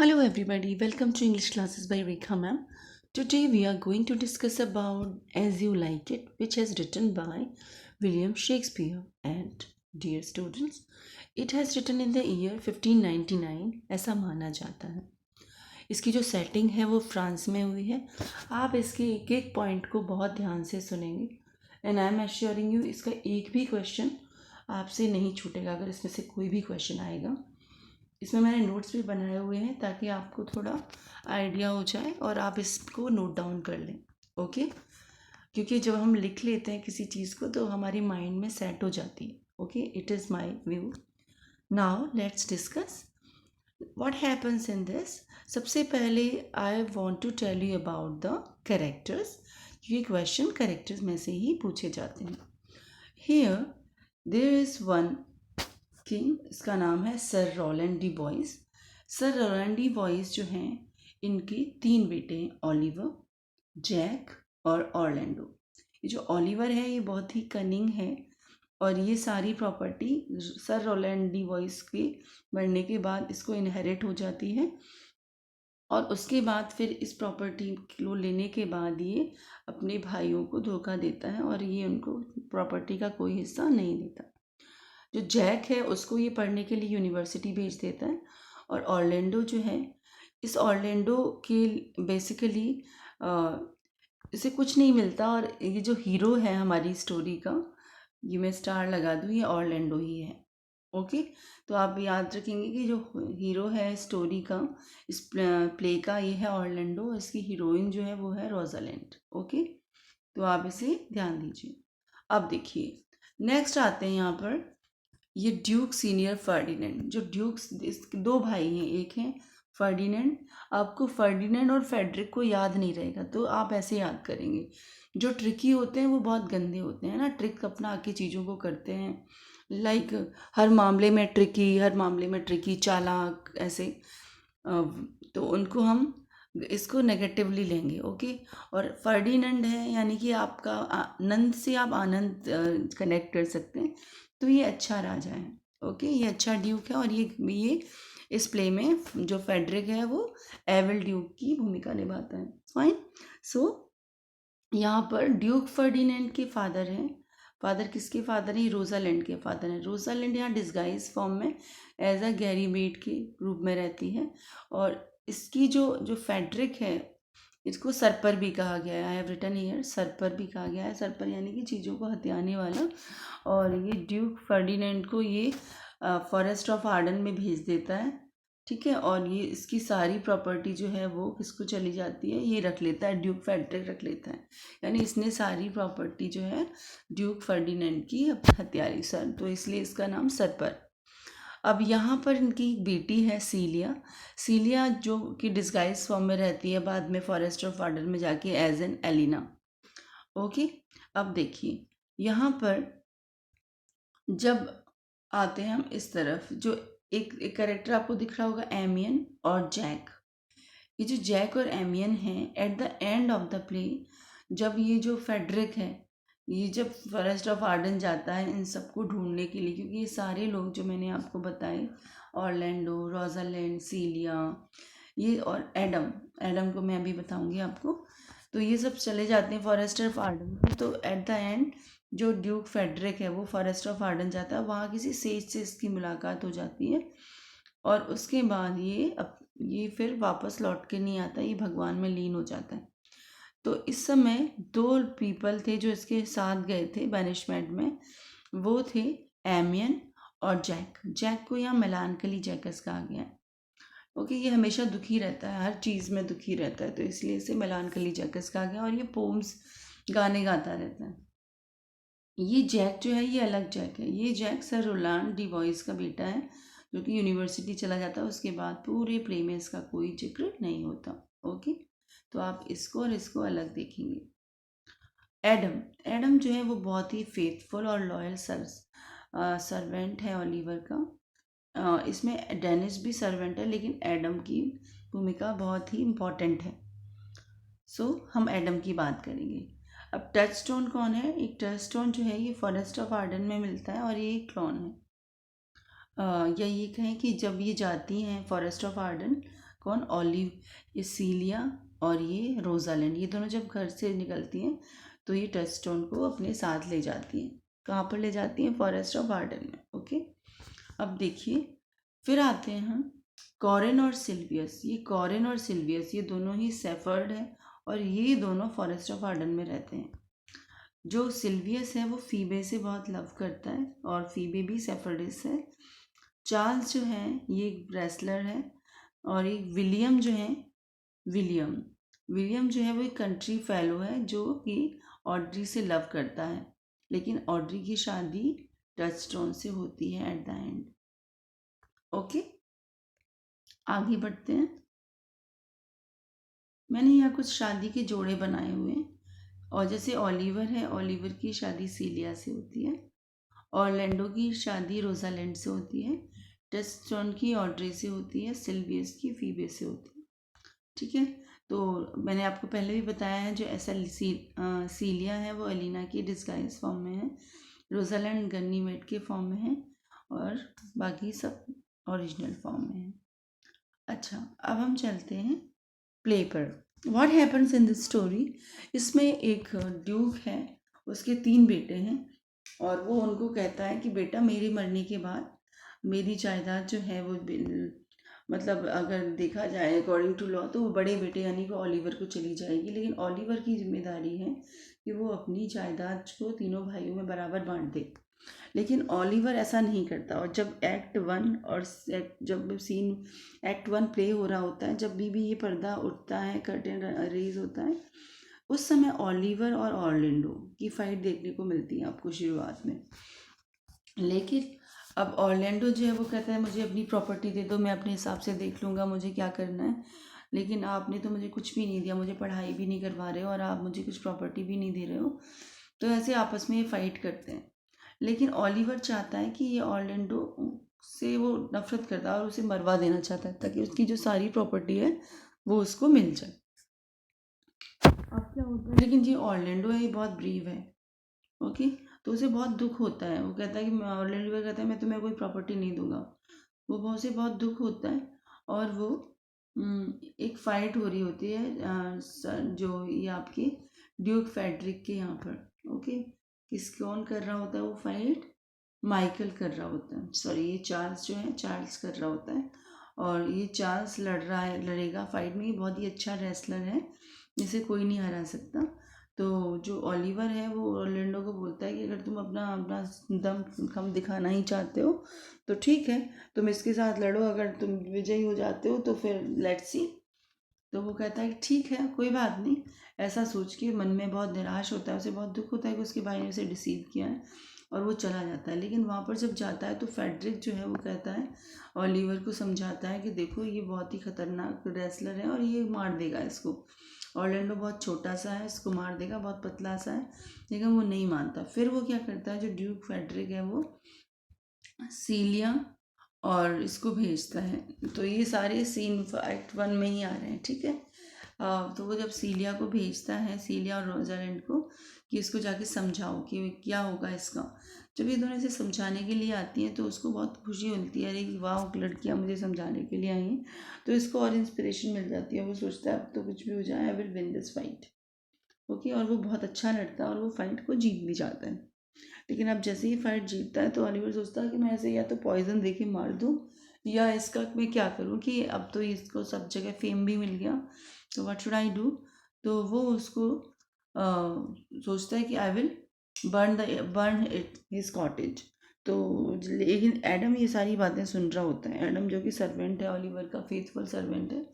Hello everybody, welcome to English classes by Rekha ma'am. Today we are going to discuss about As You Like It, which is written by William Shakespeare. And dear students, it has written in the year 1599 ऐसा माना जाता है। इसकी जो setting है वो France में हुई है। आप इसके एक एक पॉइंट को बहुत ध्यान से सुनेंगे and I am assuring you इसका एक भी क्वेश्चन आपसे नहीं छूटेगा अगर इसमें से कोई भी क्वेश्चन आएगा। इसमें मैंने नोट्स भी बनाए हुए हैं ताकि आपको थोड़ा आइडिया हो जाए और आप इसको नोट डाउन कर लें। ओके, क्योंकि जब हम लिख लेते हैं किसी चीज़ को तो हमारी माइंड में सेट हो जाती है। Okay, it is my view. Now let's discuss what happens in this. सबसे पहले I want to tell you about the characters. ये क्वेश्चन कैरेक्टर्स में से ही पूछे जाते हैं। Here there is one king, इसका नाम है Sir Rowland de Boys. Sir Rowland de Boys जो हैं इनके 3 बेटे हैं, ओलिवर, जैक और ऑरलैंडो। ये जो ओलिवर है ये बहुत ही कनिंग है और ये सारी property Sir Rowland de Boys के मरने के बाद इसको इनहेरिट हो जाती है और उसके बाद फिर इस प्रॉपर्टी को लेने के बाद ये अपने भाइयों को धोखा देता है और ये उनको प्रॉपर्टी का कोई हिस्सा नहीं देता। जो जैक है उसको ये पढ़ने के लिए यूनिवर्सिटी भेज देता है और ऑरलैंडो जो है, इस ऑरलैंडो के बेसिकली इसे कुछ नहीं मिलता और ये जो हीरो है हमारी स्टोरी का, ये मैं स्टार लगा दूँ, ये ऑरलैंडो ही है। ओके, तो आप याद रखेंगे कि जो हीरो है स्टोरी का, इस प्ले का, ये है ऑरलैंडो। इसकी हीरोइन जो है वो है रोजालिंड। ओके, तो आप इसे ध्यान दीजिए। अब देखिए नेक्स्ट आते हैं यहाँ पर ये ड्यूक सीनियर फर्डिनेंड। जो ड्यूक्स 2 भाई हैं, एक हैं फर्डिनेंड। आपको फर्डिनेंड और फेडरिक को याद नहीं रहेगा तो आप ऐसे याद करेंगे। जो ट्रिकी होते हैं वो बहुत गंदे होते हैं ना, ट्रिक अपना आके चीज़ों को करते हैं, लाइक हर मामले में ट्रिकी चालाक ऐसे। तो उनको हम इसको नेगेटिवली लेंगे। ओके, और फर्डिनेंड है यानी कि आपका आनंद से आप आनंद कनेक्ट कर सकते हैं, तो ये अच्छा राजा है। ओके, ये अच्छा ड्यूक है और ये इस प्ले में जो फेडरिक है वो एविल ड्यूक की भूमिका निभाता है। फाइन। सो यहाँ पर ड्यूक फर्डिनेंड के फादर हैं। फादर किसके फादर हैं? रोजालैंड के फादर हैं। रोजालैंड यहाँ डिस्गाइज फॉर्म में एज अ गैरीमेड के रूप में रहती है और इसकी जो फेडरिक है इसको सरपर भी कहा गया है। आई हैव रिटन हियर सरपर भी कहा गया है। सरपर यानी कि चीज़ों को हथियाने वाला। और ये ड्यूक फर्डिनेंड को ये फॉरेस्ट ऑफ आर्डन में भेज देता है। ठीक है, और ये इसकी सारी प्रॉपर्टी जो है वो किसको चली जाती है? ये रख लेता है, ड्यूक फेडरिक रख लेता है। यानी इसने सारी प्रॉपर्टी जो है ड्यूक फर्डिनेंड की हत्यारी सर, तो इसलिए इसका नाम सरपर। अब यहाँ पर इनकी एक बेटी है सीलिया। सीलिया जो कि डिस्गाइज फॉर्म में रहती है बाद में फॉरेस्ट ऑफ आर्डन में जाके एज एन एलिना। ओके, अब देखिए यहाँ पर जब आते हैं हम इस तरफ, जो एक कैरेक्टर आपको दिख रहा होगा एमियन और जैक। ये जो जैक और एमियन हैं at the end of the play, जब ये जो फेडरिक है ये जब फॉरेस्ट ऑफ आर्डन जाता है इन सबको ढूंढने के लिए, क्योंकि ये सारे लोग जो मैंने आपको बताए, ऑरलैंडो, रोजालैंड, सीलिया, ये और एडम, एडम को मैं अभी बताऊंगी आपको, तो ये सब चले जाते हैं फॉरेस्ट ऑफ आर्डन में। तो एट द एंड जो ड्यूक फेडरिक है वो फॉरेस्ट ऑफ आर्डन जाता है, वहाँ किसी सेज से इसकी मुलाकात हो जाती है और उसके बाद ये फिर वापस लौट के नहीं आता, ये भगवान में लीन हो जाता है। तो इस समय 2 पीपल थे जो इसके साथ गए थे बैनिशमेंट में, वो थे एमियन और जैक। जैक को यहाँ मेलानकली जैकस कहा गया है। ओके, ये हमेशा दुखी रहता है, हर चीज़ में दुखी रहता है, तो इसलिए इसे मेलानकली जैकस कहा गया और ये पोम्स गाने गाता रहता है। ये जैक जो है ये अलग जैक है। ये Jaques Sir Rowland de Boys का बेटा है जो कि यूनिवर्सिटी चला जाता है। उसके बाद पूरे प्ले में इसका कोई जिक्र नहीं होता। ओके, तो आप इसको और इसको अलग देखेंगे। एडम, एडम जो है वो बहुत ही फेथफुल और लॉयल सर्वेंट है ओलिवर का। इसमें डेनिस भी सर्वेंट है लेकिन एडम की भूमिका बहुत ही इम्पॉर्टेंट है। सो हम एडम की बात करेंगे। अब टच स्टोन कौन है? एक टच स्टोन जो है ये फॉरेस्ट ऑफ आर्डन में मिलता है और ये एक क्लॉन है। या ये कहें कि जब ये जाती हैं फॉरेस्ट ऑफ आर्डन कौन, ऑलिव, ये सीलिया और ये रोजालैंड, ये दोनों जब घर से निकलती हैं तो ये टचस्टोन को अपने साथ ले जाती हैं। कहाँ पर ले जाती हैं? फॉरेस्ट ऑफ आर्डन में। ओके, अब देखिए फिर आते हैं हम कॉरेन और सिल्वियस। ये कॉरेन और सिल्वियस ये दोनों ही सेफर्ड हैं और ये दोनों फॉरेस्ट ऑफ आर्डन में रहते हैं। जो सिल्वियस है वो फीबे से बहुत लव करता है और फीबे भी सेफर्डिस है। चार्ल्स जो है ये एक रेसलर है और एक विलियम जो है, विलियम विलियम जो है वो एक कंट्री फेलो है जो कि ऑड्री से लव करता है, लेकिन ऑड्री की शादी टचस्टोन से होती है एट द एंड। ओके, आगे बढ़ते हैं। मैंने यहाँ कुछ शादी के जोड़े बनाए हुए हैं और जैसे ओलिवर है, ओलिवर की शादी सीलिया से होती है, ऑरलैंडो की शादी रोजालैंड से होती है, टचस्टोन की ऑड्रे से होती है, सिल्वियस की फीबे से होती है। ठीक है, तो मैंने आपको पहले भी बताया है जो सीलिया है वो एलिना की डिस्गाइज फॉर्म में है, रोजालैंड गनीमेड के फॉर्म में है और बाकी सब ओरिजिनल फॉर्म में है। अच्छा, अब हम चलते हैं प्ले पर। What happens in this story, इसमें एक ड्यूक है, उसके 3 बेटे हैं और वो उनको कहता है कि बेटा मेरे मरने के बाद मेरी जायदाद जो है वो मतलब अगर देखा जाए अकॉर्डिंग टू लॉ तो वो बड़े बेटे यानी कि ओलिवर को चली जाएगी, लेकिन ओलिवर की जिम्मेदारी है कि वो अपनी जायदाद को तीनों भाइयों में बराबर बांट दे। लेकिन ओलिवर ऐसा नहीं करता और जब एक्ट 1 और जब सीन एक्ट 1 प्ले हो रहा होता है, जब भी ये पर्दा उठता है, कर्टेन रेज होता है, उस समय ओलिवर और ऑरलैंडो की फाइट देखने को मिलती है आपको शुरुआत में। लेकिन अब ऑरलैंडो जो है वो कहता है मुझे अपनी प्रॉपर्टी दे दो, मैं अपने हिसाब से देख लूँगा मुझे क्या करना है, लेकिन आपने तो मुझे कुछ भी नहीं दिया, मुझे पढ़ाई भी नहीं करवा रहे हो और आप मुझे कुछ प्रॉपर्टी भी नहीं दे रहे हो। तो ऐसे आपस में ये फाइट करते हैं, लेकिन ओलिवर चाहता है कि ये ऑरलैंडो से वो नफरत करता है और उसे मरवा देना चाहता है ताकि उसकी जो सारी प्रॉपर्टी है वो उसको मिल जाए। अब क्या होता है, लेकिन ये ऑरलैंडो है ये बहुत ब्रीव है। ओके, तो उसे बहुत दुख होता है, वो कहता है कि ऑरलैंडो कहता है मैं तुम्हें कोई प्रॉपर्टी नहीं दूंगा। वो बहुत से बहुत दुख होता है और वो एक फाइट हो रही होती है जो ये आपके ड्यूक फेडरिक के यहाँ पर। ओके, कौन कर रहा होता है वो फाइट? माइकल कर रहा होता है, सॉरी ये चार्ल्स जो है चार्ल्स कर रहा होता है और ये चार्ल्स लड़ेगा फाइट में। ये बहुत ही अच्छा रेसलर है, इसे कोई नहीं हरा सकता। तो जो ओलिवर है वो ऑरलैंडो को बोलता है कि अगर तुम अपना अपना दम खम दिखाना ही चाहते हो तो ठीक है, तुम इसके साथ लड़ो, अगर तुम विजयी हो जाते हो तो फिर लेट्स सी। तो वो कहता है कि ठीक है कोई बात नहीं, ऐसा सोच के मन में बहुत निराश होता है, उसे बहुत दुख होता है कि उसके भाई ने उसे डिसीव किया है और वो चला जाता है। लेकिन वहाँ पर जब जाता है तो फेडरिक जो है वो कहता है, ओलिवर को समझाता है कि देखो ये बहुत ही खतरनाक रेसलर है और ये मार देगा इसको, ऑरलैंडो बहुत छोटा सा है, इसको मार देगा, बहुत पतला सा है। लेकिन वो नहीं मानता। फिर वो क्या करता है, जो ड्यूक फेडरिक है वो सीलिया और इसको भेजता है। तो ये सारे सीन एक्ट 1 में ही आ रहे हैं, ठीक है। तो वो जब सीलिया को भेजता है, सीलिया और रोजालैंड को, कि इसको जाके समझाओ कि क्या होगा इसका। जब ये दोनों इसे समझाने के लिए आती हैं तो उसको बहुत खुशी मिलती है, अरे वाह लड़कियाँ मुझे समझाने के लिए आई हैं, तो इसको और इंस्पिरेशन मिल जाती है। वो सोचता है अब तो कुछ भी हो जाए I will win this fight. Okay, और वो बहुत अच्छा लड़ता है और वो फाइट को जीत भी जाता है। लेकिन अब जैसे ही फाइट जीतता है तो ऑलिवर सोचता है कि मैं ऐसे या तो पॉइजन दे के मार दूँ या इसका मैं क्या करूँ कि अब तो इसको सब जगह फेम भी मिल गया, तो व्हाट शुड आई डू। तो वो उसको सोचता है कि I will burn it his cottage. तो लेकिन एडम ये सारी बातें सुन रहा होता है, एडम जो कि सर्वेंट है, ऑलिवर का फेथफुल सर्वेंट है,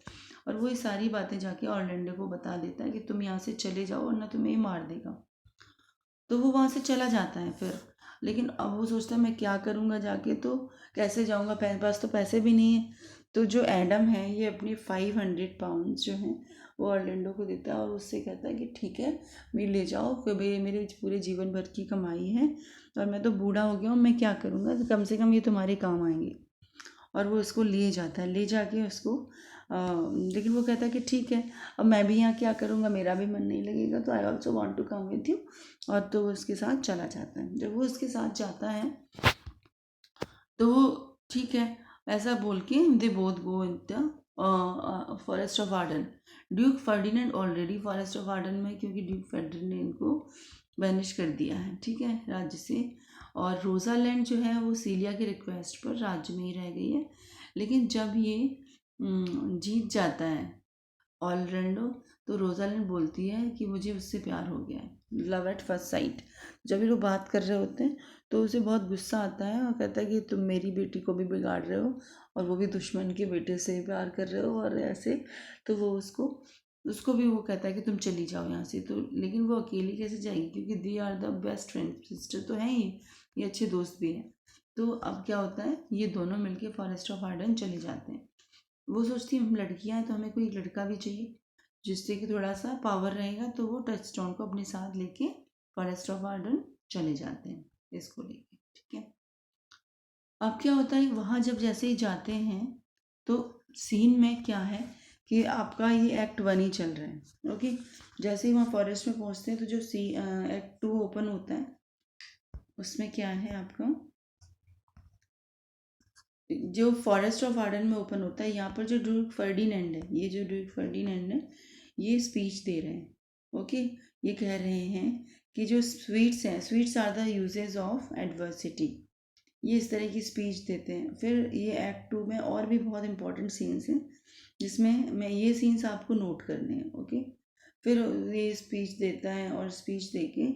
और वो ये सारी बातें जाके ऑरलैंडो को बता देता है कि तुम यहाँ से चले जाओ वरना तुम्हें ये मार देगा। तो वो वहाँ से चला जाता है फिर। लेकिन अब वो सोचता है मैं क्या करूँगा जाके, तो कैसे जाऊँगा, पास तो पैसे भी नहीं है। तो जो एडम है ये अपनी 500 पाउंड्स जो हैं वो ऑरलैंडो को देता है और उससे कहता है कि ठीक है मैं ले जाओ, क्योंकि मेरे पूरे जीवन भर की कमाई है और मैं तो बूढ़ा हो गया हूँ, मैं क्या करूँगा, तो कम से कम ये तुम्हारे काम आएंगे। और वो उसको ले जाता है, ले जाके उसको लेकिन वो कहता है कि ठीक है अब मैं भी यहाँ क्या करूँगा, मेरा भी मन नहीं लगेगा, तो I also want to come with you. और तो वो उसके साथ चला जाता है। जब वो उसके साथ जाता है तो वो ठीक है ऐसा बोल के they both go in the forest of Ardern. Duke Ferdinand already forest of Ardern में, क्योंकि ड्यूक फर्डिनेंड को बैनिश कर दिया है, ठीक है, राज्य से। और रोजालैंड जो है वो सीलिया की रिक्वेस्ट पर राज्य में ही रह गई है। लेकिन जब ये जीत जाता है ऑलरेंडो, तो रोजालैंड बोलती है कि मुझे उससे प्यार हो गया है, लव एट फर्स्ट साइट। जब ये लोग बात कर रहे होते हैं तो उसे बहुत गुस्सा आता है और कहता है कि तुम मेरी बेटी को भी बिगाड़ रहे हो और वो भी दुश्मन के बेटे से प्यार कर रहे हो और ऐसे। तो वो उसको उसको भी वो कहता है कि तुम चली जाओ यहाँ से। तो लेकिन वो अकेली कैसे जाएगी, क्योंकि they are the best friend, sister तो हैं ही, ये अच्छे दोस्त भी हैं। तो अब क्या होता है, ये दोनों मिलके फॉरेस्ट ऑफ आर्डन चले जाते हैं। वो सोचती है हम लड़कियां हैं तो हमें कोई एक लड़का भी चाहिए जिससे कि थोड़ा सा पावर रहेगा। तो वो टचस्टोन को अपने साथ लेके फॉरेस्ट ऑफ आर्डन चले जाते हैं इसको लेके, ठीक है। अब क्या होता है, वहाँ जब जैसे ही जाते हैं तो सीन में क्या है कि आपका ये एक्ट 1 ही चल रहा है, ओके। जैसे ही वहाँ फॉरेस्ट में पहुँचते हैं तो जो एक्ट 2 ओपन होता है, उसमें क्या है आपका, जो फॉरेस्ट ऑफ आर्डन में ओपन होता है, यहाँ पर जो ड्यूक फर्डिनेंड है, ये जो ड्यूक फर्डिनेंड है ये स्पीच दे रहे हैं, ओके। ये कह रहे हैं कि जो स्वीट्स हैं, sweets are the uses of adversity, ये इस तरह की स्पीच देते हैं। फिर ये एक्ट 2 में और भी बहुत इंपॉर्टेंट सीन्स हैं जिसमें मैं ये सीन्स आपको नोट करने हैं, ओके। फिर ये स्पीच देता है और स्पीच देके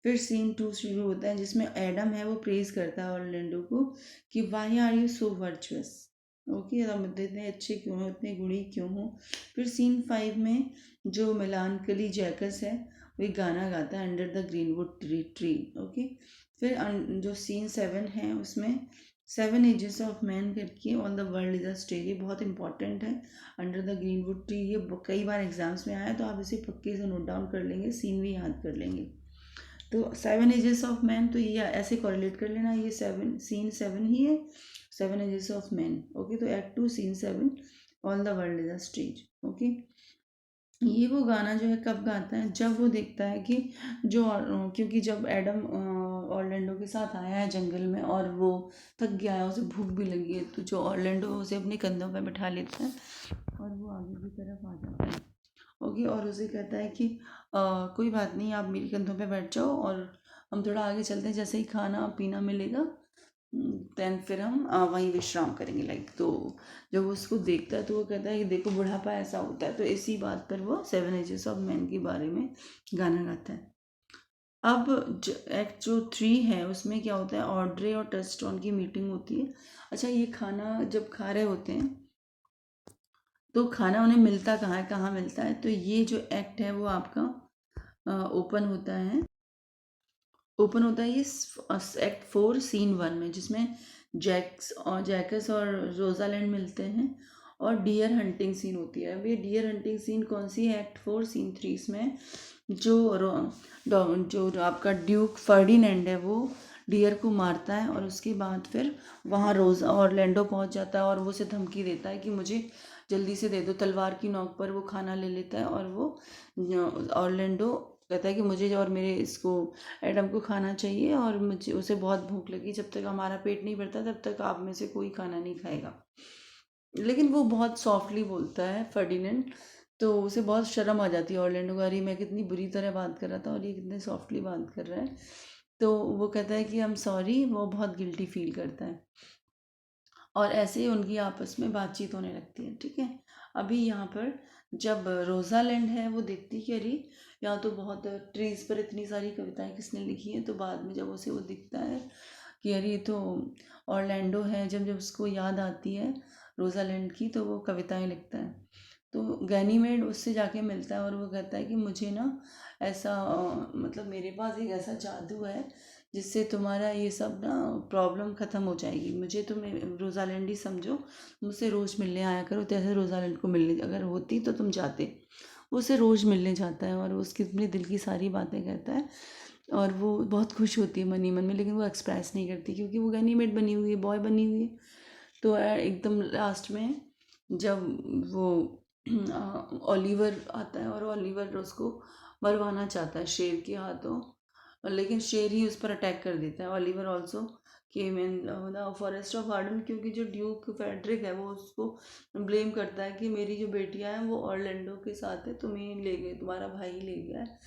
फिर सीन 2 शुरू होता है जिसमें एडम है वो प्रेज करता है ऑर्लैंडो को कि why are you so virtuous, okay, तुम इतने अच्छे क्यों हो, इतने गुणी क्यों हो। फिर सीन 5 में जो मेलानकली जैकस है वो एक गाना गाता है, under the greenwood tree, okay. फिर जो सीन 7 है उसमें 7 एजेस ऑफ मैन करके on the world is a stage, ये बहुत इंपॉर्टेंट है। अंडर द ग्रीनवुड ट्री ये कई बार एग्जाम्स में आया है, तो आप इसे पक्के से नोट डाउन कर लेंगे, सीन भी याद कर लेंगे। तो 7 एजेस ऑफ मैन, तो ये ऐसे कॉरिलेट कर लेना, ये 7 सीन 7 ही है, 7 एजेस ऑफ मैन, ओके। तो act 2 scene 7 on the world is a stage, okay. ये वो गाना जो है कब गाता है, जब वो देखता है कि जो क्योंकि जब एडम ऑर्लैंडो के साथ आया है जंगल में और वो थक गया है, उसे भूख भी लगी है, तो जो ऑर्लैंडो उसे अपने कंधों पर बिठा लेता है और वो आगे की तरफ आ जाता है, ओके। और उसे कहता है कि कोई बात नहीं, आप मेरे कंधों पे बैठ जाओ और हम थोड़ा आगे चलते हैं, जैसे ही खाना पीना मिलेगा देन फिर हम वहीं विश्राम करेंगे, लाइक। तो जब वो उसको देखता है तो वो कहता है कि देखो बुढ़ापा ऐसा होता है। तो इसी बात पर वो 7 एजेस ऑफ मैन के बारे में गाना गाता है। अब एक्ट जो 3 है उसमें क्या होता है, ऑड्रे और टचस्टोन की मीटिंग होती है। अच्छा, ये खाना जब खा रहे होते हैं तो खाना उन्हें मिलता कहाँ है, कहाँ मिलता है, तो ये जो एक्ट है वो आपका ओपन होता है, ये एक्ट 4 सीन 1 में, जिसमें जैकस और रोजालैंड मिलते हैं और डियर हंटिंग सीन होती है। अब ये डियर हंटिंग सीन कौन सी है, एक्ट 4 सीन 3 इसमें जो आपका ड्यूक फर्डिनेंड है वो डियर को मारता है और उसके बाद फिर वहाँ ऑरलैंडो पहुँच जाता है और वो उसे धमकी देता है कि मुझे जल्दी से दे दो। तलवार की नोक पर वो खाना ले लेता है और वो ऑरलैंडो कहता है कि मुझे और मेरे इसको एडम को खाना चाहिए और मुझे उसे बहुत भूख लगी, जब तक हमारा पेट नहीं भरता तब तक आप में से कोई खाना नहीं खाएगा। लेकिन वो बहुत सॉफ्टली बोलता है फर्डिनेंड, तो उसे बहुत शर्म आ जाती है ऑर्लैंडो को, अरे मैं कितनी बुरी तरह बात कर रहा था और ये कितने सॉफ्टली बात कर रहा है। तो वो कहता है कि आई एम सॉरी, वो बहुत गिल्टी फील करता है और ऐसे ही उनकी आपस में बातचीत होने लगती है, ठीक है। अभी यहाँ पर जब रोजालैंड है वो देखती है कि अरे यहाँ तो बहुत ट्रीज पर इतनी सारी कविताएं किसने लिखी हैं, तो बाद में जब उसे वो दिखता है कि अरे ये तो ऑर्लैंडो है, जब जब उसको याद आती है रोजालैंड की तो वो कविताएं लिखता है। तो गैनीमेड उससे जाके मिलता है और वो कहता है कि मुझे ना ऐसा मतलब मेरे पास एक ऐसा जादू है जिससे तुम्हारा ये सब ना प्रॉब्लम ख़त्म हो जाएगी, मुझे तुम रोजालैंड ही समझो, मुझसे रोज़ मिलने आया करो। तो ऐसे रोजालैंड को मिलने अगर होती तो तुम जाते। वो उसे रोज़ मिलने जाता है और उसकी अपने दिल की सारी बातें कहता है और वो बहुत खुश होती है मन ही मन में, लेकिन वो एक्सप्रेस नहीं करती क्योंकि वो गैनीमेड बनी हुई है, बॉय बनी हुई है। तो एकदम लास्ट में जब वो ओलिवर आता है और ओलिवर उसको मरवाना चाहता है शेर के हाथों, और लेकिन शेर ही उस पर अटैक कर देता है। Oliver also came in the forest of Ardern, क्योंकि जो ड्यूक फेड्रिक है वो उसको ब्लेम करता है कि मेरी जो बेटियां हैं वो ऑरलैंडो के साथ है, तुम्हें ले गए, तुम्हारा भाई ले गया है।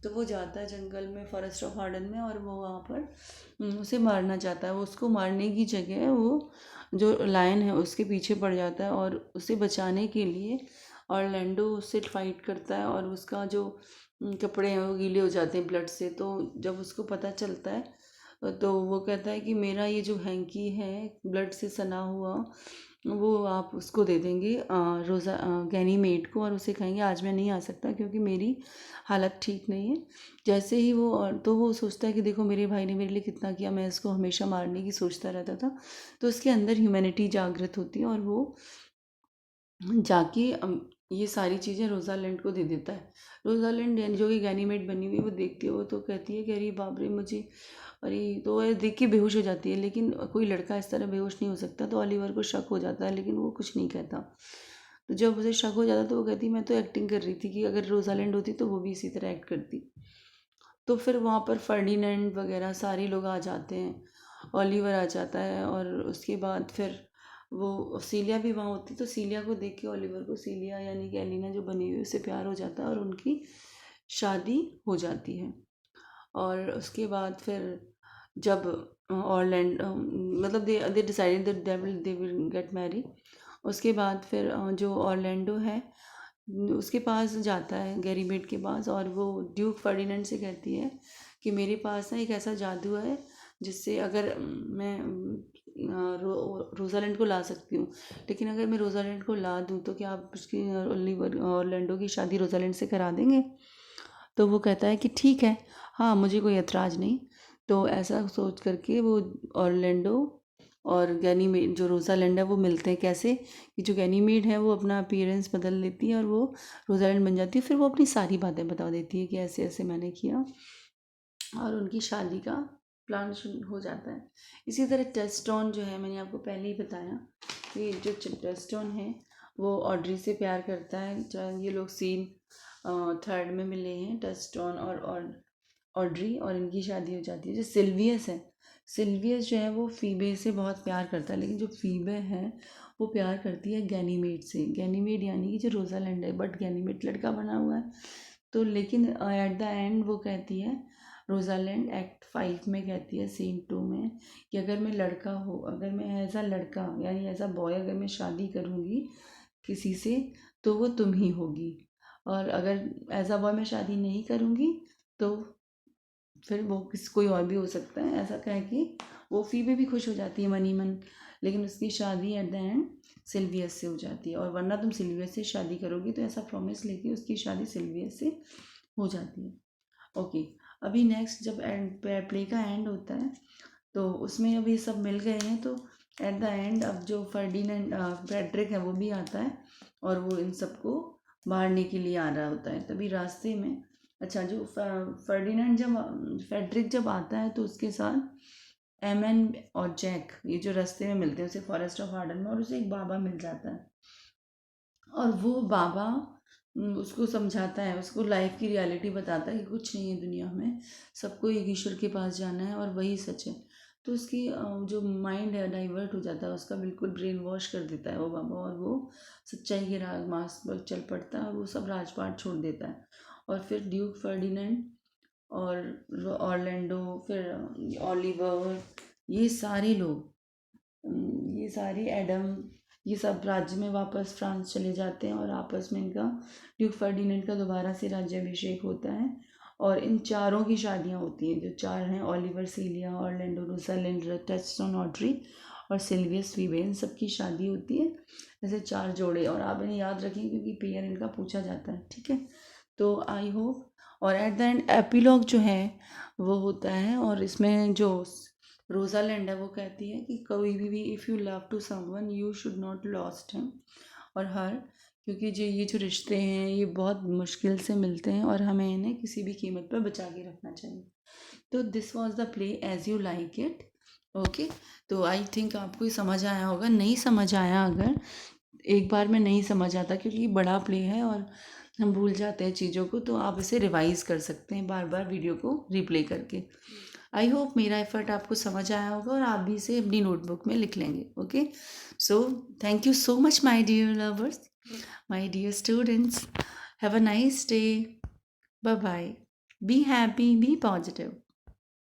तो वो जाता है जंगल में, फॉरेस्ट ऑफ आर्डन में, और वो वहाँ पर उसे मारना चाहता है। वो उसको मारने की जगह वो जो लायन है उसके पीछे पड़ जाता है, और उसे बचाने के लिए ऑरलैंडो उससे फाइट करता है, और उसका जो कपड़े हैं वो गीले हो जाते हैं ब्लड से। तो जब उसको पता चलता है तो वो कहता है कि मेरा ये जो हैंकी है ब्लड से सना हुआ, वो आप उसको दे देंगे रोज़ा गैनीमेड को, और उसे कहेंगे आज मैं नहीं आ सकता क्योंकि मेरी हालत ठीक नहीं है। जैसे ही वो, तो वो सोचता है कि देखो मेरे भाई ने मेरे लिए कितना किया, मैं इसको हमेशा मारने की सोचता रहता था। तो उसके अंदर ह्यूमैनिटी जागृत होती है, और वो जाके ये सारी चीज़ें रोज़ालैंड को दे देता है। रोज़ालैंड यानी जो कि गैनीमेड बनी हुई, वो देखती है, वो तो कहती है कि अरे बाप रे मुझे, अरे, तो वह देख के बेहोश हो जाती है। लेकिन कोई लड़का इस तरह बेहोश नहीं हो सकता, तो ओलिवर को शक हो जाता है, लेकिन वो कुछ नहीं कहता। तो जब उसे शक हो जाता तो वो कहती मैं तो एक्टिंग कर रही थी, कि अगर रोज़ालैंड होती तो वो भी इसी तरह एक्ट करती। तो फिर वहाँ पर फर्डिनेंड वगैरह सारे लोग आ जाते हैं, ओलिवर आ जाता है, और उसके बाद फिर वो सीलिया भी वहाँ होती। तो सीलिया को देख के ओलिवर को, सीलिया यानी कि एलिना जो बनी हुई, उससे प्यार हो जाता है, और उनकी शादी हो जाती है। और उसके बाद फिर जब ऑरलैंड मतलब they decided that they will get Mary. उसके बाद फिर जो ऑरलैंडो है उसके पास जाता है, गैरीमेड के पास, और वो ड्यूक फर्डिनेंड से कहती है कि मेरे पास ना एक ऐसा जादू है जिससे अगर मैं रोज़ालैंड को ला सकती हूँ, लेकिन अगर मैं रोज़ालैंड को ला दूँ तो क्या आप उसकी ओलिवर ऑरलैंडो की शादी रोज़ालैंड से करा देंगे? तो वो कहता है कि ठीक है, हाँ मुझे कोई एतराज़ नहीं। तो ऐसा सोच करके वो ऑरलैंडो और गैनीमेड जो रोज़ालैंड है वो मिलते हैं। कैसे कि जो गैनीमेड है वो अपना अपीयरेंस बदल लेती है और वो रोज़ालैंड बन जाती है। फिर वो अपनी सारी बातें बता देती है कि ऐसे ऐसे मैंने किया, और उनकी शादी का प्लान शुरू हो जाता है। इसी तरह टेस्टोन जो है, मैंने आपको पहले ही बताया कि जो टेस्टोन है वो ऑड्री से प्यार करता है। ये लोग सीन थर्ड में मिले हैं, टेस्टोन और ऑड्री, और इनकी शादी हो जाती है। जो सिल्वियस है, सिल्वियस जो है वो फीबे से बहुत प्यार करता है, लेकिन जो फीबे है वो प्यार करती है गैनीमेड से। गैनीमेड यानी कि जो रोज़ालैंड है, बट गैनीमेड लड़का बना हुआ है। तो लेकिन एट द एंड वो कहती है, रोज़ालैंड एक्ट 5 में कहती है, सीन 2 में, कि अगर मैं लड़का हो, अगर मैं एज अ लड़का यानी एज अ बॉय अगर मैं शादी करूँगी किसी से तो वो तुम ही होगी, और अगर एज अ बॉय मैं शादी नहीं करूँगी तो फिर वो किसी कोई और भी हो सकता है। ऐसा कह के वो फीबे भी खुश हो जाती है मन ही मन, लेकिन उसकी शादी एट द एंड सिल्वियस से हो जाती है, और वरना तुम सिल्वियस से शादी करोगी, तो ऐसा प्रॉमिस लेके उसकी शादी सिल्वियस से हो जाती है। ओके, अभी नेक्स्ट जब प्ले का एंड होता है तो उसमें अब ये सब मिल गए हैं, तो एट द एंड अब जो फर्डिनेंड फ्रेडरिक है वो भी आता है, और वो इन सबको मारने के लिए आ रहा होता है। तभी रास्ते में, अच्छा, जो फर्डिनेंड जब फ्रेडरिक जब आता है तो उसके साथ एमन और जैक ये जो रास्ते में मिलते हैं उसे फॉरेस्ट ऑफ आर्डन में, और उसे एक बाबा मिल जाता है, और वो बाबा उसको समझाता है, उसको लाइफ की रियलिटी बताता है कि कुछ नहीं है दुनिया में, सबको एक ईश्वर के पास जाना है और वही सच है। तो उसकी जो माइंड है डाइवर्ट हो जाता है उसका, बिल्कुल ब्रेन वॉश कर देता है वो बाबा, और वो सच्चाई के मार्ग पर चल पड़ता है, और वो सब राजपाट छोड़ देता है। और फिर ड्यूक फर्डिनेंड और ऑरलैंडो, फिर ओलिवर, ये सारे लोग, ये सारे एडम, ये सब राज्य में वापस फ्रांस चले जाते हैं, और आपस में इनका ड्यूक फर्डिनेंड का दोबारा से राज्याभिषेक होता है, और इन चारों की शादियां होती हैं। जो चार हैं, ओलिवर, सीलिया, ऑरलैंडो, रोज़ालिंड, टचस्टोन, ऑड्री और सिल्वियस फीबे, इन सबकी शादी होती है। ऐसे चार जोड़े, और आप इन्हें याद रखें क्योंकि पेयर इनका पूछा जाता है, ठीक है। तो आई होप, और एट द एंड एपिलॉग जो है वो होता है, और इसमें जो रोज़ालैंड है वो कहती है कि कोई भी if you love to someone you should not lost him और हर, क्योंकि जो ये जो रिश्ते हैं ये बहुत मुश्किल से मिलते हैं, और हमें इन्हें किसी भी कीमत पर बचा के रखना चाहिए। तो this was the play as you like it. Okay, तो आई थिंक आपको ये समझ आया होगा। नहीं समझ आया अगर एक बार में नहीं समझ आता क्योंकि बड़ा प्ले है और हम भूल जाते हैं चीज़ों को, तो आप इसे रिवाइज कर सकते हैं बार बार वीडियो को रिप्ले करके। आई होप मेरा एफर्ट आपको समझ आया होगा और आप भी इसे अपनी नोटबुक में लिख लेंगे। Okay, so thank you so much my dear lovers, my dear students, have a nice day, bye bye, be happy, be positive.